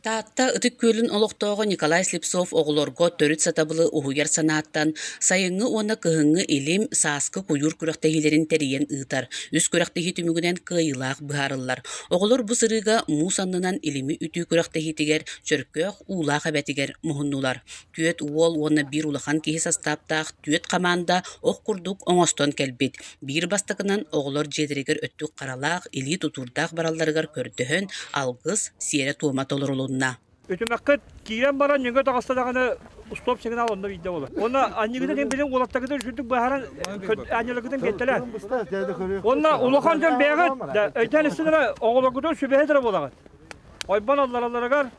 Таатта ытык көлін олықтоғы Николай Слепцов оғылорго төрүт сатабылы уһуяр санааттан сайыңы оны кыһыңы илим сааскы куюр күрәхтәһилерин териен ыытар. Үс күрәхтәһи түмүгүнен кыйылаах быһарыллар. Оғылор бу сырыга муусаннынан илими үтүү күрәхтәһитигер чөркөөх уулаах әбәтигер муһуннулар. Түөт уол уонна бир улахан киһи састаптаах түөт камаанда ох курдук оҥостон келбит. Бир бастакынан оғылор жедиригер өттүк каралаах илии тутурдаах баралларыгар көрдөһөн алгыс сиэре туома толорулунна. Өтөмәккет кирен баран еңгө тагыстадаганы стоп сигнал онда видео болот. Онда аннигиден мен билен улаттагыда жүрдүк бахаран аннилыгыдан беттелер. Онда улахан жан бегет өтөн истелер огологудо сүбеһедер болагат. Ойбан аллараларга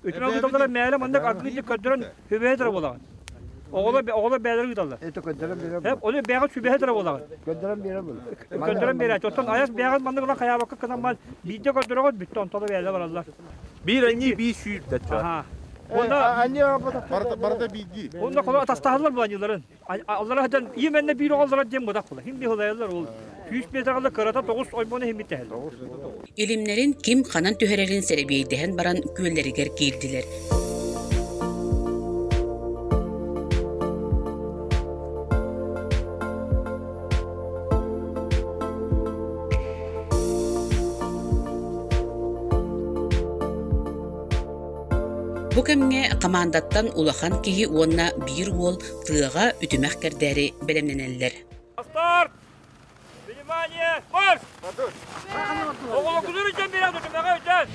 өтөмәккетлер мәлем андак акыйды көдөрөн сүбеһедер болагат. Оголо бәлер гыдалар. Это көдөрөн берем. Хеп, оны бегет сүбеһедер болагат. Көдөрөн берем. Көдөрөн берет. Отон аяс бегет мандыгына каябакка кынамал видео көдөрөгөт бүттө онтода бәлер баралар. Bir anne bir sürü de var. Onda anne barda bilgi. Onda kolay tastahlar bu annelerin. Allah'tan iyi menne bir oğullar diye moda kolay. Hindi olaylar ol. 100 metrede karata 9 ay bana himmet ehli. İlimlerin kim kanan tühererin serebiyeydihen baran gülleriger girdiler. Bu kemge kamandattan ulahan kihi onna bir wol tığaga ütümek kerderi belemlenenler. Start! Внимание! Марш! Oğlu kudur için bir adım ütümeğe ücret!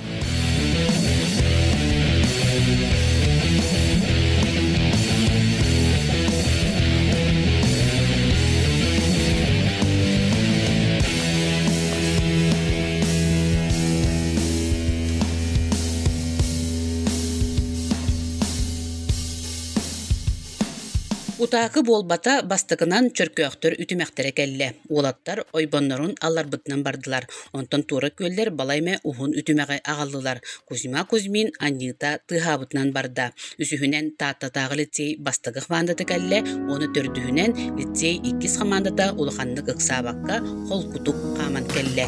Utaakı bolbata bastığынан çörkööktөр ütümektere kelle. Olattар ойбоннорун алларбытынан бардылар. Онтон туора көллер балайме ухун ütümeğe ağallılar. Кузьма Кузьмин Аннита тыхабытынан барда. Үсүһүнен тааттатагы лицей бастыгы хвандаты кelle, оны төрдүһүнен лицей иккис хамандата улаханны кыксабакка холкутук каман келле.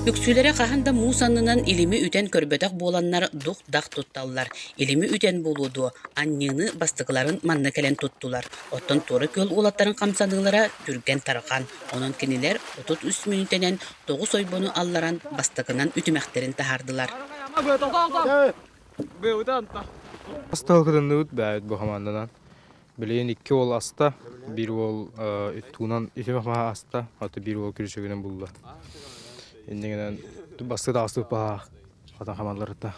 Үксүлere қаханда муусаннынан илими үтен көрбөтөк боланнар дух дах тутталлар. Илими үтен болуду, аннины бастыгыларын манна келен туттулар. Оттон торы көл улаттарын камсанылара түрген тарқан. Онон кинилер 33 минутенен 9 ойбону алларан бастыгынан ütümekтерин тахардылар. Асталгыдан бәйт бу командадан. Билен 2 ол аста, 1 ол туунан итемема аста, аты 1 ол күрүшөгөнөн булду. Endingen bastı astık ba atan hamallarında.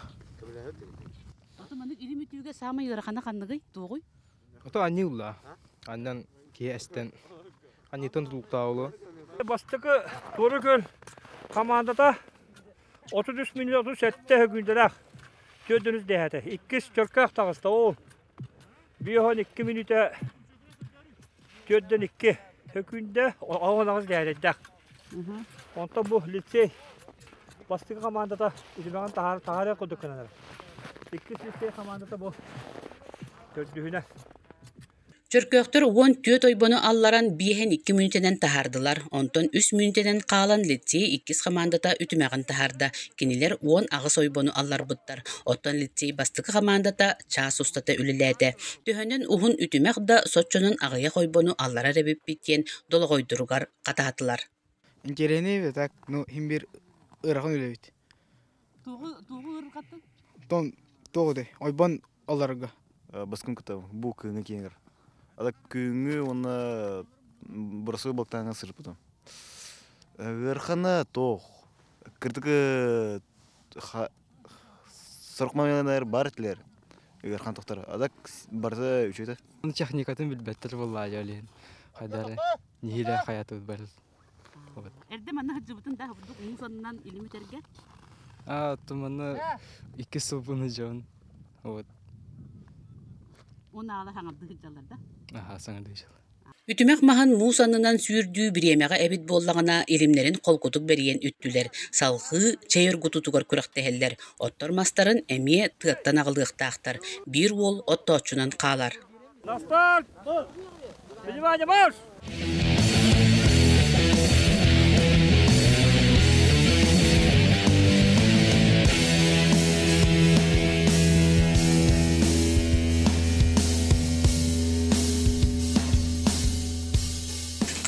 Otomatik ilim ütüge sama yarakhana kandıgı doğuy. Oto anni ulla. Andan ki esten anniton tuluktaulu. Bastıkı Toruköl komandada 33 milyon 37 gündeler. Gördünüz deyete. İkis çörkak tağısta o. Bir 12 minüte gördün 2 günde ağınağız deyete. Ondan bu lisey bastığı komandada üzümden tahara koyduk kanallar. İkisi lisey komandada bu dördüğüne. Çörkööktөр 14 oyboну allaran bihen 2 minuteden tahardılar. Onton 3 minuteden kalan lisey ikkis komandata ütümeğin taharda. Kiniler 10 ağız oyboну allar buttar. Onton lisey bastığı komandata çağ ustata ülülerde. Tühönen uhun ütümeğ da soçunun ağıya oyboну allara rebip bityen dolu koydurugar katahatılar. Inkereni tak no himbir ırağın öyle bit. Тугу ыргаттын. Ton toğde. Oyban alarga. Баскын кыта бу кыны кеңер. Ада күңү оны бурасы бактаңа сырып потом. Гырхана тох. Кырдыгы сорокмаянар бар этлер. Гырхан тохтар. Ада барса үчөйдө. Техникатын билбеттер булла ялен. Хайдары нихиле хаятыбыз бар. Эрде манна хаджыбытын да бурдук мусаннан илимитерге. Туманы 2 сылбыны жон. Вот. Оны ала хаңабды хыджаларда. Саңа дыйжал. Үтүмек махан мусанынан сүйүрдүү биремеге эбит боллагана илимлерин колкутук бериен үттүлер. Салгы чейөргутутугар күрәктәһелләр. Оттор мастарын эме тыаттан агылдыктактар. Бир ол оттоочунан калар. Настар! Внимание, марш!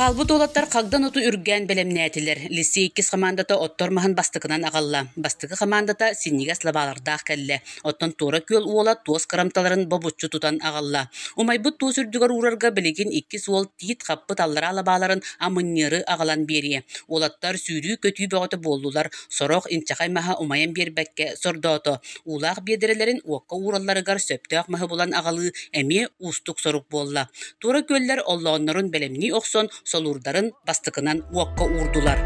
Қалбыт олаттар қағдан оту үрген білімнәтілер. Лисей 2 командата оттор махан бастықынан ағалла. Бастықы командата синнигас лабалардақ кәлі. Оттан тура көл уола туос карамталарын бабутчу тутан ағалла. Умайбыт туос үрдігар урарга білеген 2 суол тиит қаппыт аллара лабаларын амыннеры ағалан берие. Олаттар сүйрүү көтүй бәғоты болдулар. Сороқ инчақай маха умайын бербәкке сордоото. Улақ бедерелерін уаққа уралларыгар сөптіғ махы болан ағалы әме устук сорук болла. Тура көллер оллаоннарын білімні оқсон solurdарын бастықынан уаққа урдулар.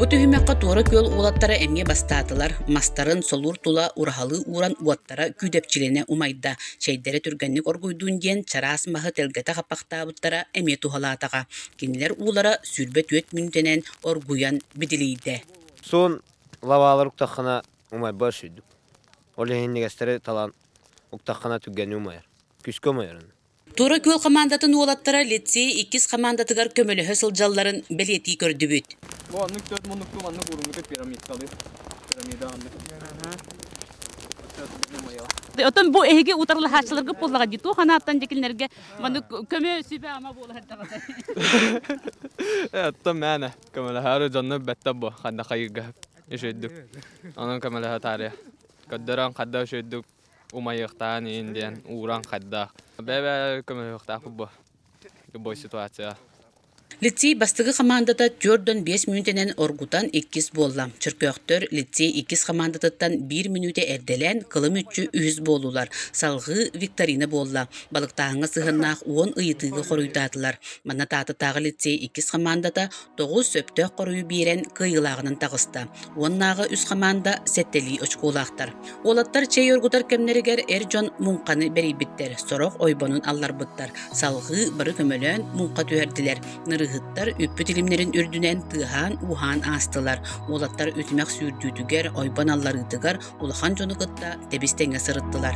Түймәккә туры көл улаттары әмге бастатылар. Мастарын солур тула урахалы уран уаттара күдепчилене умайда. Шәйдәре түргәнлек оргуйдун ден чарас махы телгәтә хапактабыттара әме тухалатага. Кинилер улара сүрбет 4 минутенен оргуян бидилейде. Сон лавалар уктахана умай башыйды. Олехиннегестере талан уктахана түгәне умайыр. Күскө умайыр. Тура көл командатын улаттара лицей 2 командатыгар көмөлөһө сылжалларын белети көрдүбүт. Bu anlık 4 monluklu anlık urumlukta piramit kalıyor. Piramide anlık. Otan bu ehge utarlı haçlarga pollaga ditu hanattan jekilnerge manı kömö sübe ama bolar da. Hatta mana kamala haru janna betta bu xanda qayga eşeddik. Anan kamala hatare. Kaddaran qadda eşeddik. Umayıqtan indian uran qadda. Bebe kamala yaqta bu. Bu situatsiya. Лицей бастығы командата 4-5 минутенен оргутан 2 болла. Чыркөктөр лицей 2 командататтан 1 минуте эрделен кылым үчү 100 болулар. Салгы викторина болла. Балыктагы сыгыннак 10 ыйытыгы коруйдатылар. Мана таты тагы лицей 2 командата 9 сөптөк корую берен кыйылагынын тагыста. Оннагы 3 команда сеттели очкулактар. Олаттар чей оргутар кемнеригер эржон мунканы берибиттер. Сорок ойбонун алларбыттар. Салгы бары көмөлөн мунка түөрдилер. Hıttar öppüt ilimlerin ürdünen tığan uhan astılar. Olatlar ötümek sürdüdüger, oyban allarıdıgar, ulahan jonukıtta tebistenge sırıttılar.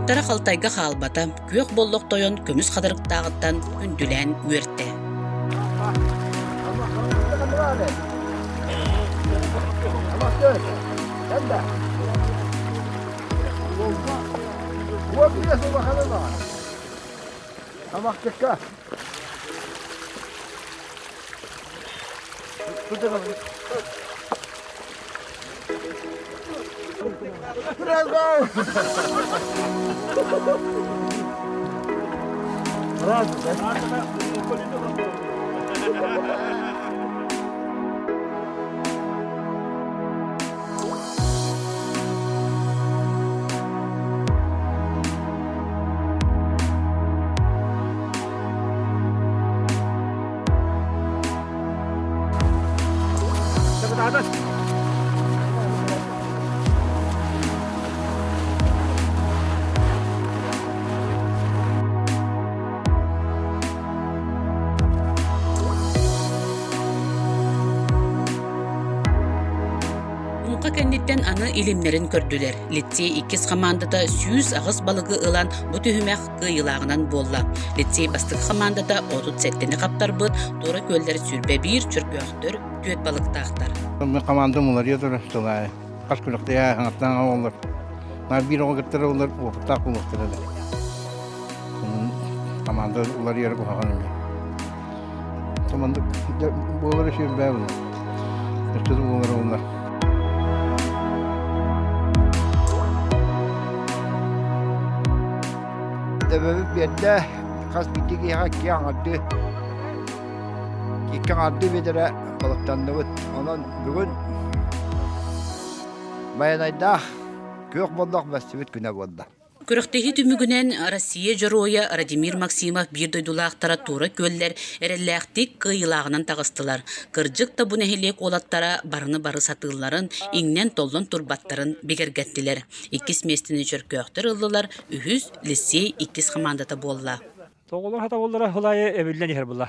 Олаттара қалтайға қалбата, көк боллық тойын көміс қадырықтағыттан үнділән өртті. Унқа кәннеттен аны илимнерин көрдүлер. Лицей 2 командада сүйіз ағыз балығы ылан бұ түйімәк қиылағынан болла. Лицей бастық командада 30 сәттені қаптар бұд, тура көлдер сүрбе бір чүркөқтір, төт балықтақтар. Мен командам олар едір, солай. Қаш күлікті аңаттан олар. Нар бір оғыттыр олар оқыттақ болықтыр еді. Команда олар еріп оған өме. Команда болар үшін бәуін. Үстеді олар олар. Dövüp bende kas bitigi hakki anlattı. İki anlattı bedere balıktan nöbet. Onun bugün bayanayda kök bollak mescibit güne bolda. Көріқтегі түмігінен Россия жороя Радимир Максимов бір дойдулақтара тура көллер әрелләқтік қиылағынан тағыстылар. Кыржық та бұны хелек олаттара барыны бары сатыларын, иңнен толлын турбаттарын бекергеттілер. 2 местini жөркөқтір ұлылар, үхіз лицей 2 командата болла. Тоғылар хата болдыра хылайы әбілден ехер бұла.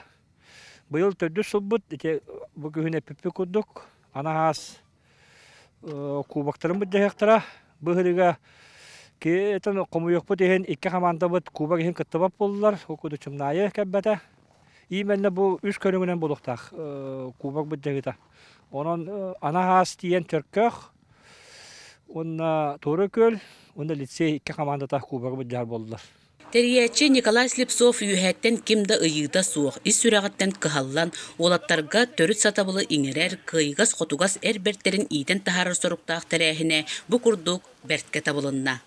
Бұйыл төдді сұлбыт, бұл күйіне піппі күрдік, анағас кубақтарын бұд жәқтіра, бұғырыға Кетен комуйок бу деген 2 команда бут Куба ген кыттыбап болдулар. Окуду чымнайы кәббәтә. Именне бу 3 көрүнгөнөн болуктак. Куба бу дегита. Онон анахас тиен төркөк. Онна Торокөл, онда лицей 2 командата Куба бу жар болдулар. Терiyetçi Nikolay Slipsov yühetten kimde ıyıda soğuk, is süragetten kıhallan, olattarga törüt satabılı iňerer, kıygas kotugas erbertlerin iyiden taharır soruktaq terehine bu kurduk bertke tabılınna.